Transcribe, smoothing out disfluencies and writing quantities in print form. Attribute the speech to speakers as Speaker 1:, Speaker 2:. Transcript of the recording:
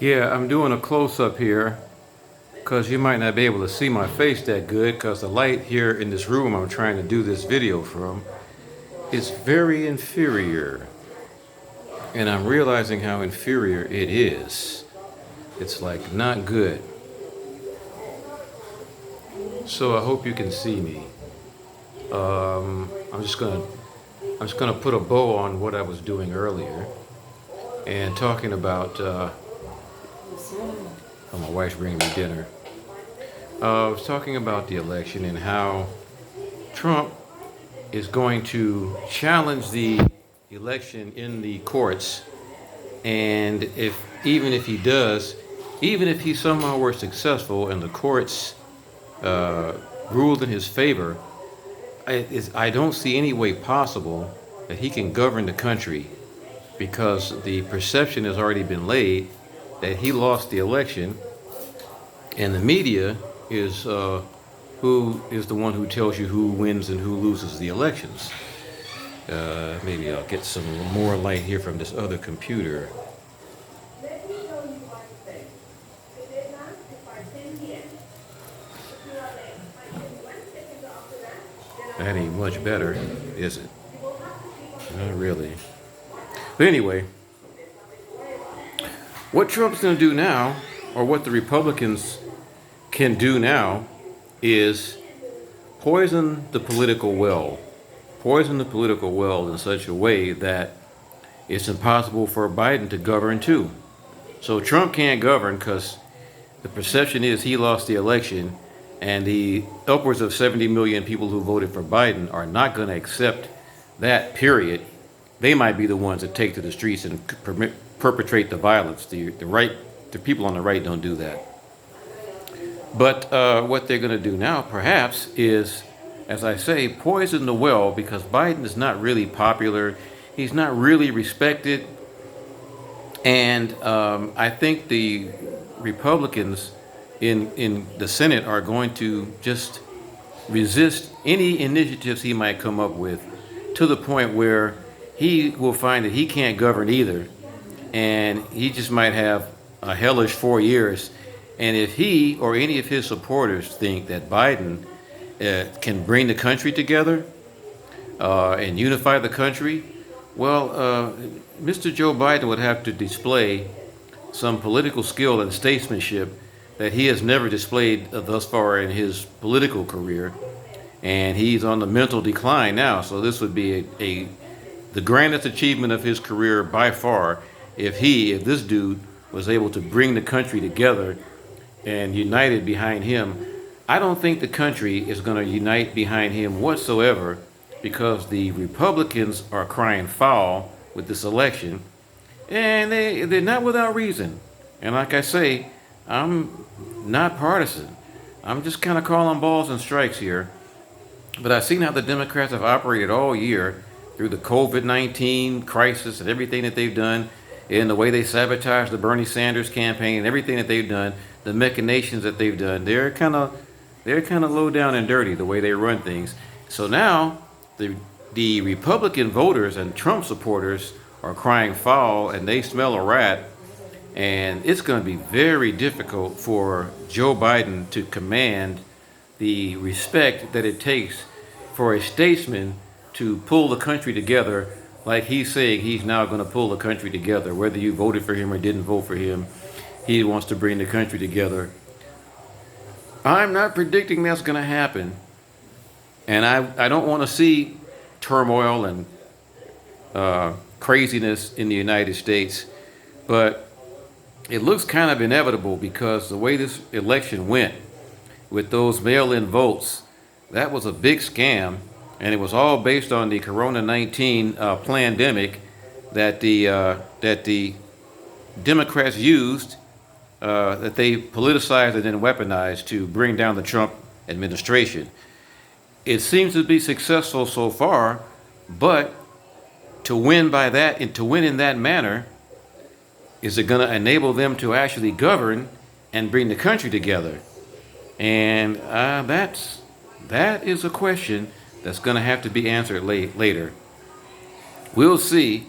Speaker 1: Yeah, I'm doing a close-up here because you might not be able to see my face that good because the light here in this room I'm trying to do this video from is very inferior. And I'm realizing how inferior it is. It's like not good. So I hope you can see me. I'm just gonna put a bow on what I was doing earlier and talking about. Oh, my wife's bringing me dinner. I was talking about the election and how Trump is going to challenge the election in the courts, and even if he does, even if he somehow were successful and the courts ruled in his favor, I don't see any way possible that he can govern the country because the perception has already been laid that he lost the election, and the media is who is the one who tells you who wins and who loses the elections. Maybe I'll get some more light here from this other computer. That ain't much better, is it? Not really. But anyway, what Trump's going to do now, or what the Republicans can do now, is poison the political well. Poison the political well in such a way that it's impossible for Biden to govern too. So Trump can't govern because the perception is he lost the election, and the upwards of 70 million people who voted for Biden are not going to accept that, period. They might be the ones that take to the streets and perpetrate the violence. The people on the right don't do that. But what they're going to do now, perhaps, is, as I say, poison the well, because Biden is not really popular. He's not really respected. And I think the Republicans in the Senate are going to just resist any initiatives he might come up with, to the point where he will find that he can't govern either. And he just might have a hellish 4 years. And if he or any of his supporters think that Biden can bring the country together and unify the country, well, Mr. Joe Biden would have to display some political skill and statesmanship that he has never displayed thus far in his political career. And he's on the mental decline now, so this would be the grandest achievement of his career by far if this dude was able to bring the country together and united behind him. I don't think the country is going to unite behind him whatsoever, because the Republicans are crying foul with this election, and they're not without reason. And like I say, I'm not partisan. I'm just kind of calling balls and strikes here. But I've seen how the Democrats have operated all year through the COVID-19 crisis and everything that they've done, and the way they sabotaged the Bernie Sanders campaign and everything that they've done, the machinations that they've done. They're kind of low down and dirty the way they run things. So now the Republican voters and Trump supporters are crying foul, and they smell a rat. And it's going to be very difficult for Joe Biden to command the respect that it takes for a statesman to pull the country together, like he's saying he's now going to pull the country together. Whether you voted for him or didn't vote for him, he wants to bring the country together. I'm not predicting that's going to happen. And I don't want to see turmoil and craziness in the United States. But it looks kind of inevitable, because the way this election went with those mail-in votes, that was a big scam. And it was all based on the Corona-19 pandemic that the Democrats used, that they politicized and then weaponized to bring down the Trump administration. It seems to be successful so far, but to win by that and to win in that manner, is it going to enable them to actually govern and bring the country together? And that is a question that's going to have to be answered later. We'll see.